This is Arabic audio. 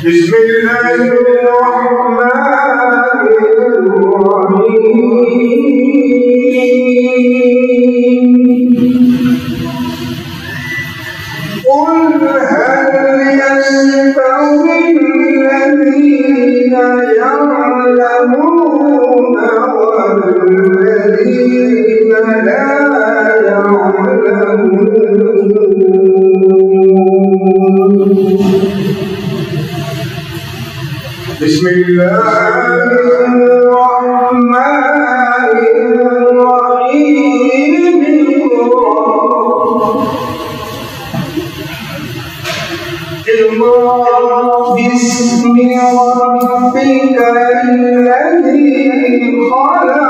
بسم الله الرحمن الرحيم قل هل يستوي الذين يعلمون والذين لا يعلمون بسم الله الرحمن الرحيم اقرأ باسم ربك الذي خلق